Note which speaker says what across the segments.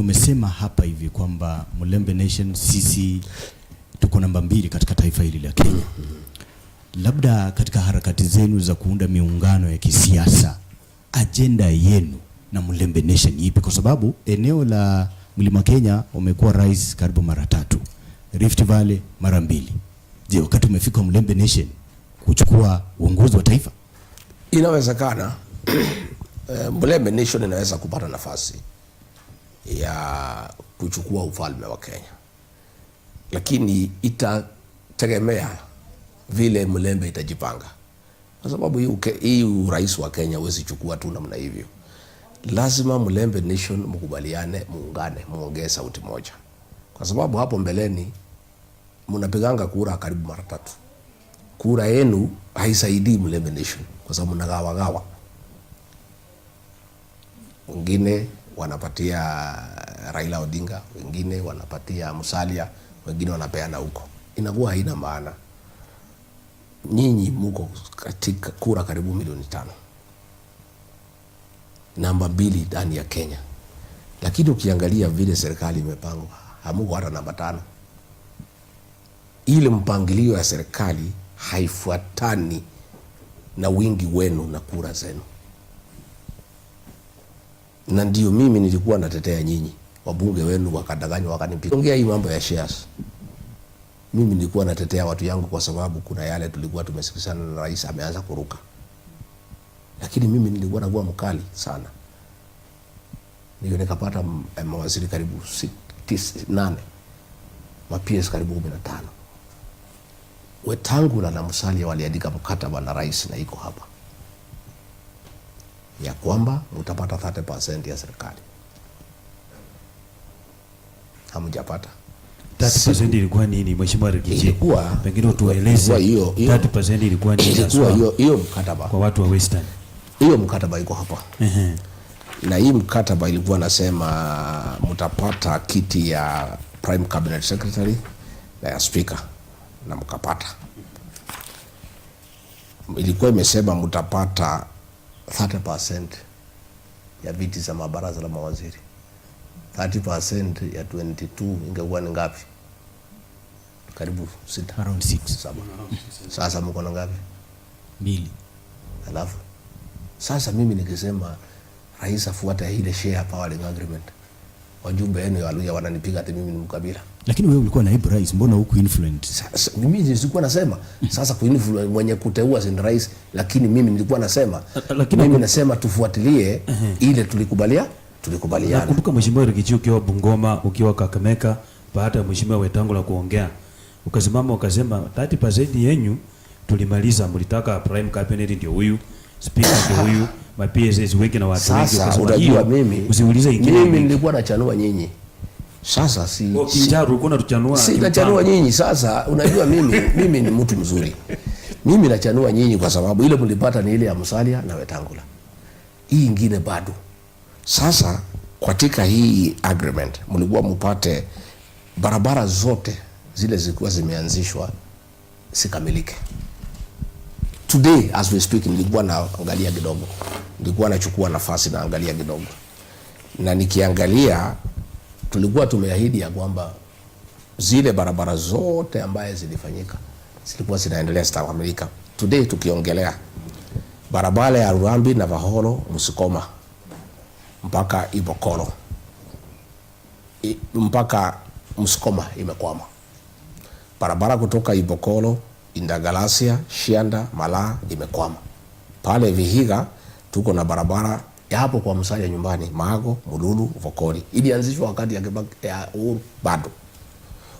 Speaker 1: Umesema hapa hivi kwamba Mulembe Nation sisi tuko namba 2 katika taifa hili la Kenya. Labda katika harakati zenu za kuunda miungano ya kisiasa, agenda yenu na Mulembe Nation ipi? Kwa sababu eneo la Mlima Kenya umekuwa rais karibu mara 3, Rift Valley mara 2. Je, wakati umefika Mulembe Nation kuchukua uongozi wa taifa?
Speaker 2: Inawezekana Mulembe Nation inaweza kupata nafasi ya kuchukua ufalme wa Kenya, lakini itategemea vile Mulembe itajipanga, kwa sababu hii urais wa Kenya huwezi chukua tu namna hivyo. Lazima Mulembe Nation mkubaliane, muungane, muongee sauti moja, kwa sababu hapo mbeleni mnapiganga kura karibu mara 3. Kura yenu haisaidii Mulembe Nation kwa sababu mnagawa. Wengine wanapatia Raila Odinga, wengine wanapatia Musalia, wengine wanapeana huko. Inakuwa haina maana. Nyinyi mko katika kura karibu milioni 5. Namba 2 ndani ya Kenya. Lakini ukiangalia vile serikali imepangwa, hamuko hata namba 5. Ile mpangilio ya serikali haifuatani na wingi wenu na kura zenu. Na ndio mimi nilikuwa natetea nyinyi. Wabunge wenu wakadanganywa wakanipiga. Ongea hii mambo ya shares. Mimi nilikuwa natetea watu yangu kwa sababu kuna yale tulikuwa tumesikizana na rais ameanza kuruka. Lakini mimi nilikuwa nakuwa mkali sana. Ndio nikapata mawaziri karibu 8, ma-PS karibu 15. Wetangula na Musalia waliandika mkataba na rais na iko hapa, ya kwamba mtapata 30% ya serikali. Hamjapata.
Speaker 1: 30% ilikuwa nini Mheshimiwa Rigathi? Pengine utueleze 30% ilikuwa nini?
Speaker 2: Ilikuwa hiyo mkataba
Speaker 1: kwa watu wa Western.
Speaker 2: Hiyo mkataba iko hapa. Na hii mkataba ilikuwa nasema mtapata kiti ya Prime Cabinet Secretary na ya Speaker, na mkapata. Ilikuwa imesema mtapata 30% ya viti za mabaraza la mawaziri. 30% ya 22 ingekuwa ni ngapi? Karibu 6,
Speaker 1: around 6,
Speaker 2: 7. Sasa mko na ngapi?
Speaker 1: 2.
Speaker 2: Alafu sasa mimi nikisema rais afuate ile share powering agreement, wajumbe wenu waluya wananipiga ati mimi ni mkabila.
Speaker 1: Lakini wewe ulikuwa naibu rais, mbona huku influence?
Speaker 2: Sasa mimi nilikuwa nasema sasa kuinfluence mwenye kuteua si rais, lakini mimi nilikuwa nasema mimi nasema tufuatilie ile tulikubaliana.
Speaker 1: Nakumbuka Mheshimiwa Rigathi ukiwa Bungoma, ukiwa Kakamega, baada ya Mheshimiwa Wetangula kuongea, ukasimama ukasema 30% yenyu tulimaliza, mlitaka Prime Cabinet ndio huyu, Speaker ndio huyu, ma-PSS wengi na watu wengi.
Speaker 2: Sasa unajua mimi
Speaker 1: usiulize ingine.
Speaker 2: Mimi nilikuwa nachanua nyinyi. Sasa
Speaker 1: Kinjaru uko unatuchanua.
Speaker 2: Si nachanua nyinyi sasa, unajua mimi ni mtu mzuri. Mimi nachanua nyinyi kwa sababu ile mlipata ni ile ya Musalia na Wetangula. Hii ingine bado. Sasa katika hii agreement mlikuwa mpate barabara zote zile zilikuwa zimeanzishwa sikamilike. Today as we speak nilikuwa naangalia kidogo. Nilikuwa nachukua nafasi na angalia kidogo. Na nikiangalia tulikuwa tumeahidi ya kwamba zile barabara zote ambaye zilifanyika zilikuwa zinaendelea zitakamilika. Today tukiongelea barabara ya Ruambi na Vaholo Musikoma mpaka Ibokolo mpaka Musikoma imekwama. Barabara kutoka Ibokolo, Indagalasia, Shianda, Malaa imekwama. Pale Vihiga tuko na barabara ya hapo kwa Musalia nyumbani, Mago, Mululu, Vokoli. Ilianzishwa wakati ya Uhuru bado.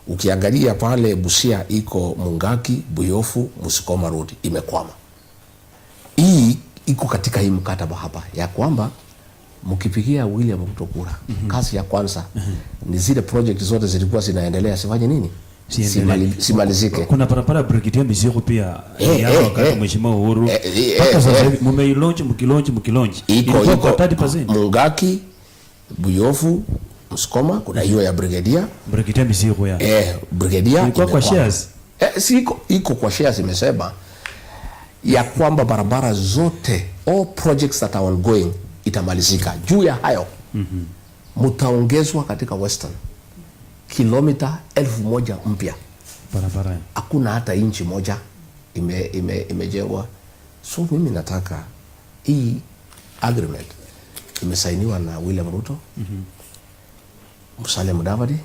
Speaker 2: Ukiangalia pale Busia iko Mungaki, Buyofu, Musikoma Road imekwama. Hii iko katika hii mkataba hapa ya kwamba mkipigia William Ruto kura, kazi ya kwanza ni zile project zote zilikuwa zinaendelea sifanye nini? Simalizike.
Speaker 1: Kuna barabara Brigadier Mizigo pia ya wakati Mheshimiwa Uhuru. Mpaka sasa hivi mmeilaunch mkilaunch.
Speaker 2: Iko 30%. Mungaki, Buyofu, Musikoma kuna hiyo ya Brigadier
Speaker 1: Mizigo ya.
Speaker 2: Brigadier
Speaker 1: iko kwa shares.
Speaker 2: Si iko kwa shares imesema ya kwamba barabara zote all projects that are ongoing itamalizika. Juu ya hayo mtaongezwa katika Western kilomita 1000 mpya
Speaker 3: barabara.
Speaker 2: Hakuna hata inchi moja imejengwa. So mimi nataka hii agreement imesainiwa na William Ruto, Musalia Mudavadi,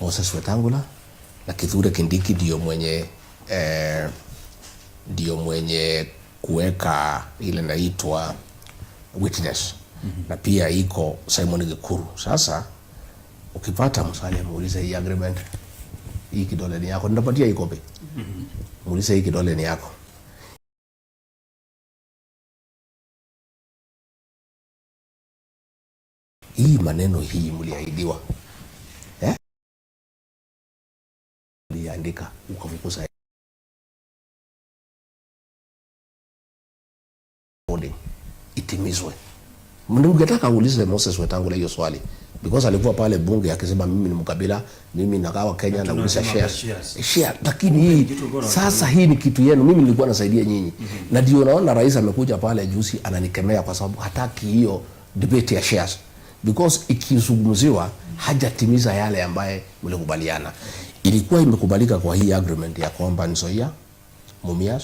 Speaker 2: Moses Wetangula na Kithure Kindiki ndio mwenye kuweka ile naitwa witness. Na pia iko Simon Gikuru. Sasa ukipata Musalia muulize hii agreement, hii kidole ni yako, nitapatia hii kopi. Muulize hii kidole ni yako. Hii maneno hii mliahidiwa. Mliandika ukafukuza itimizwe. Mngetaka uulize Moses Wetangula hiyo swali because alikuwa pale bunge akisema mimi ni mkabila, mimi nagawa Kenya na ulisa share. Lakini hii sasa hii ni kitu yenu, mimi nilikuwa nasaidia nyinyi. Na ndio naona rais amekuja pale juzi ananikemea kwa sababu hataki hiyo debate ya shares because ikizungumziwa hajatimiza yale ambaye mlikubaliana. Ilikuwa imekubalika kwa hii agreement ya kwamba Nzoia, Mumias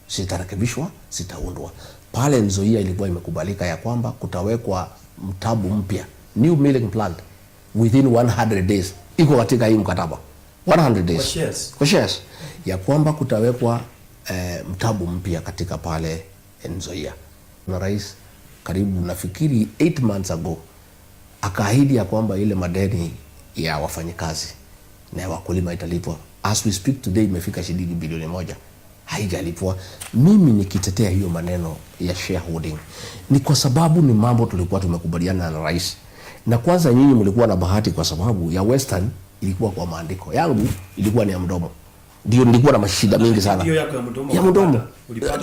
Speaker 2: sitarekebishwa, sitaundwa. Pale Nzoia ilikuwa imekubalika ya kwamba kutawekwa mtambo mpya, new milling plant within 100 days. Iko katika hii mkataba 100 days kwa shares ya kwamba kutawekwa mtambo mpya katika pale Nzoia. Na rais karibu nafikiri 8 months ago akaahidi ya kwamba ile madeni ya wafanyikazi na ya wakulima italipwa. As we speak today imefika shilingi bilioni 1 haijalipwa. Mimi nikitetea hiyo maneno ya shareholding ni kwa sababu ni mambo tulikuwa tumekubaliana na rais. Na kwanza nyinyi mlikuwa na bahati kwa sababu ya Western ilikuwa kwa maandiko, yangu ilikuwa ni ya mdomo. Ndio nilikuwa na mashida mingi sana.
Speaker 3: Hiyo yako ya
Speaker 2: mdomo.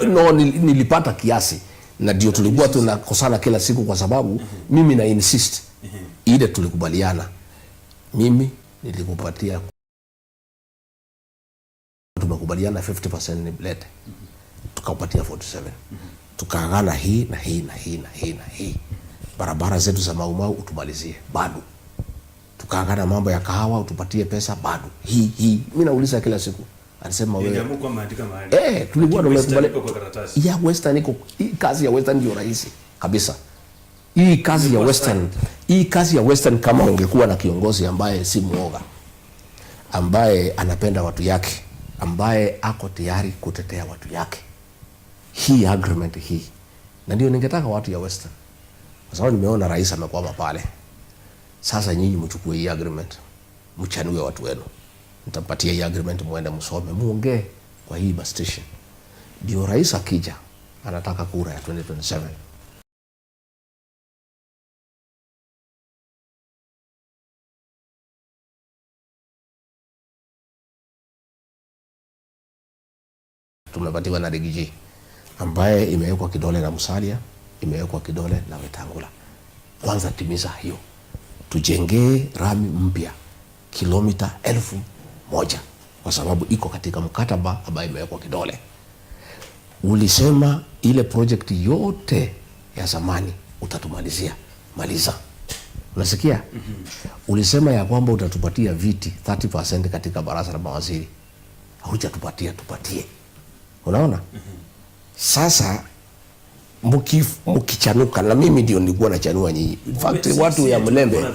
Speaker 2: No, nilipata kiasi. Na ndio tulikuwa tunakosana kila siku kwa sababu mimi na insist ile tulikubaliana. Mimi nilikupatia, tumekubaliana 50% ni blete, tukapatia 47. Tukaagana hii na hii na hii na hii na hii. Barabara zetu za Mau utumalizie, bado. Tukaagana mambo ya kahawa utupatie pesa, bado. Hii mimi nauliza kila siku. Anasema wewe
Speaker 3: kwa maandika mahali.
Speaker 2: Tulikuwa tumekubaliana ya Western iko. Hii kazi ya Western ndio rahisi kabisa. Hii kazi ya Western kama ungekuwa na kiongozi ambaye si muoga, ambaye anapenda watu yake, ambaye ako tayari kutetea watu yake. Hii agreement hii. Na ndio ningetaka watu ya Western. Kwa sababu nimeona rais amekwama pale. Sasa nyinyi mchukue hii agreement, mchanue watu wenu. Nitampatia hii agreement muende msome, muongee kwa hii bus station. Ndio rais akija anataka kura ya 2027. Tumepatiwa na Rigiji ambaye imewekwa kidole na Musalia, imewekwa kidole na Wetangula. Kwanza timiza hiyo. Tujengee rami mpya kilomita 1000 kwa sababu iko katika mkataba ambaye imewekwa kidole. Ulisema ile project yote ya zamani utatumalizia. Maliza. Unasikia? Ulisema ya kwamba utatupatia viti 30% katika baraza la mawaziri. Hujatupatia, tupatie. Unaona? Sasa mkichanuka na mimi ndio nilikuwa nachanua nyinyi. In fact watu ya Mlembe.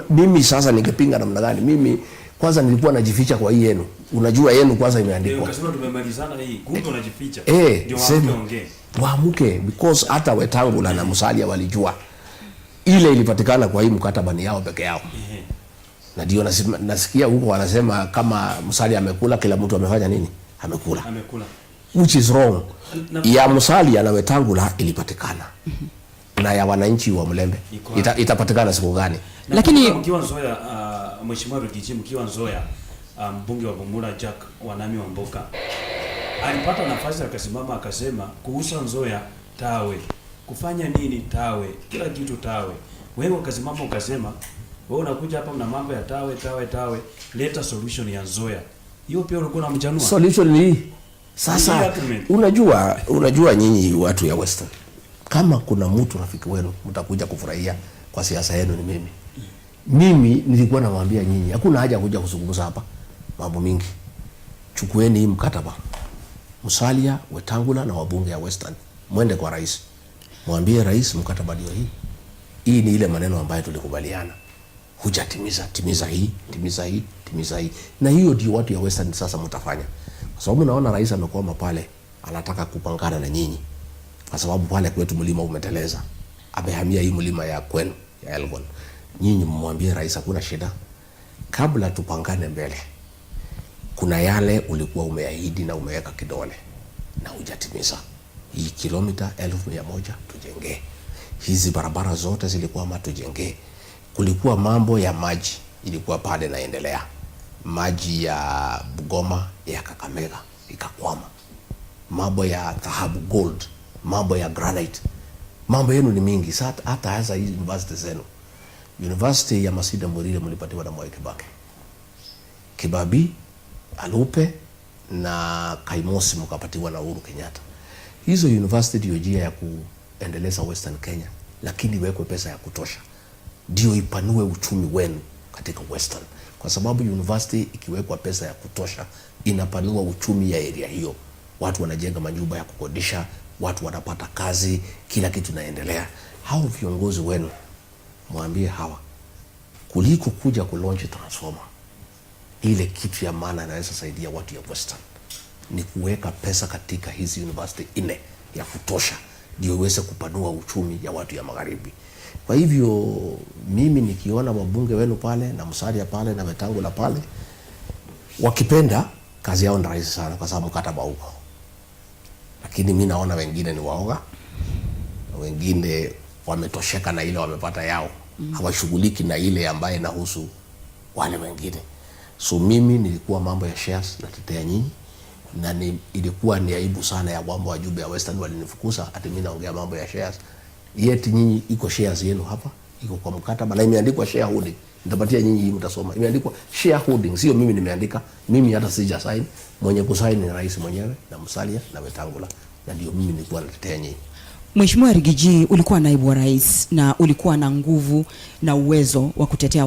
Speaker 2: Mimi sasa ningepinga namna gani? Mimi kwanza nilikuwa najificha kwa hii yenu. Unajua yenu kwanza imeandikwa.
Speaker 3: Ukasema tumemalizana hii, kumbe unajificha.
Speaker 2: Ndio waamuke because hata Wetangula na Musalia walijua ile ilipatikana kwa hii mkataba ni yao peke yao. Na ndio nasikia huko wanasema kama Musalia amekula, kila mtu amefanya nini? Amekula. Which is wrong. Ya Musalia na Wetangula ilipatikana. Na ya wananchi wa Mlembe itapatikana siku gani?
Speaker 3: Lakini mkiwa Nzoia, Mheshimiwa Rigiji, mkiwa Nzoia, mbunge wa Bumula Jack Wanami wa Mboka alipata nafasi akasimama akasema kuhusu Nzoia tawe. Kufanya nini tawe? Kila kitu tawe. Wewe ukasimama ukasema wewe unakuja hapa mna mambo ya tawe, leta solution ya Nzoia. Hiyo pia ulikuwa unamjanua.
Speaker 2: Solution ni sasa unajua nyinyi watu ya Western. Kama kuna mtu rafiki wenu mtakuja kufurahia kwa siasa yenu ni mimi. Mimi nilikuwa namwambia nyinyi, hakuna haja kuja kuzungumza hapa mambo mingi. Chukueni hii mkataba. Musalia, Wetangula na wabunge ya Western. Mwende kwa rais. Mwambie rais mkataba ndio hii. Hii ni ile maneno ambayo tulikubaliana. Hujatimiza, timiza hii, timiza hii, timiza hii. Na hiyo ndio watu ya Western sasa mtafanya. Kwa sababu naona rais amekwama pale, anataka kupangana na nyinyi. Kwa sababu pale kwetu mlima umeteleza. Amehamia hii mlima ya kwenu, ya Elgon. Nyinyi mwambie rais hakuna shida. Kabla tupangane mbele, kuna yale ulikuwa umeahidi na umeweka kidole na hujatimiza. Hii kilomita 1100 tujengee. Hizi barabara zote zilikuwa tujengee. Kulikuwa mambo ya maji ilikuwa pale naendelea. Maji ya Bugoma ya Kakamega ikakwama. Mambo ya dhahabu gold, mambo ya granite. Mambo yenu ni mingi. Hata hasa hizi university zenu. University ya Masinde Muliro mlipatiwa na Mwai Kibaki. Kibabii, Alupe na Kaimosi mkapatiwa na Uhuru Kenyatta. Hizo university ndio njia ya kuendeleza Western Kenya, lakini iwekwe pesa ya kutosha. Ndio ipanue uchumi wenu katika Western. Kwa sababu university ikiwekwa pesa ya kutosha, inapanua uchumi ya area hiyo. Watu wanajenga manyumba ya kukodisha, watu wanapata kazi, kila kitu inaendelea. Hao viongozi wenu mwambie hawa, kuliko kuja kulaunch transformer, ile kitu ya maana inaweza saidia watu ya Western ni kuweka pesa katika hizi university ine ya kutosha, ndio iweze kupanua uchumi ya watu ya magharibi. Kwa hivyo mimi nikiona wabunge wenu pale na Musalia pale na Wetangula pale, wakipenda kazi yao ni rahisi sana kwa sababu mkataba huko. Lakini mimi naona wengine ni waoga, wengine wametosheka na ile wamepata yao, hawashughuliki na ile ambaye inahusu wale wengine. So mimi nilikuwa mambo ya shares natetea nyinyi, na ilikuwa ni aibu sana ya kwamba wajumbe ya Western walinifukuza ati mimi naongea mambo ya shares. Yet nyinyi iko shares yenu hapa, iko kwa mkataba na imeandikwa shareholding. Nitapatia nyinyi hii mtasoma. Imeandikwa shareholding, sio mimi nimeandika. Mimi hata sija sign. Mwenye kusign ni rais mwenyewe na Musalia na Wetangula. Na ndio mimi nilikuwa natetea nyinyi.
Speaker 4: Mheshimiwa Rigiji, ulikuwa naibu wa rais na ulikuwa na nguvu na uwezo wa kutetea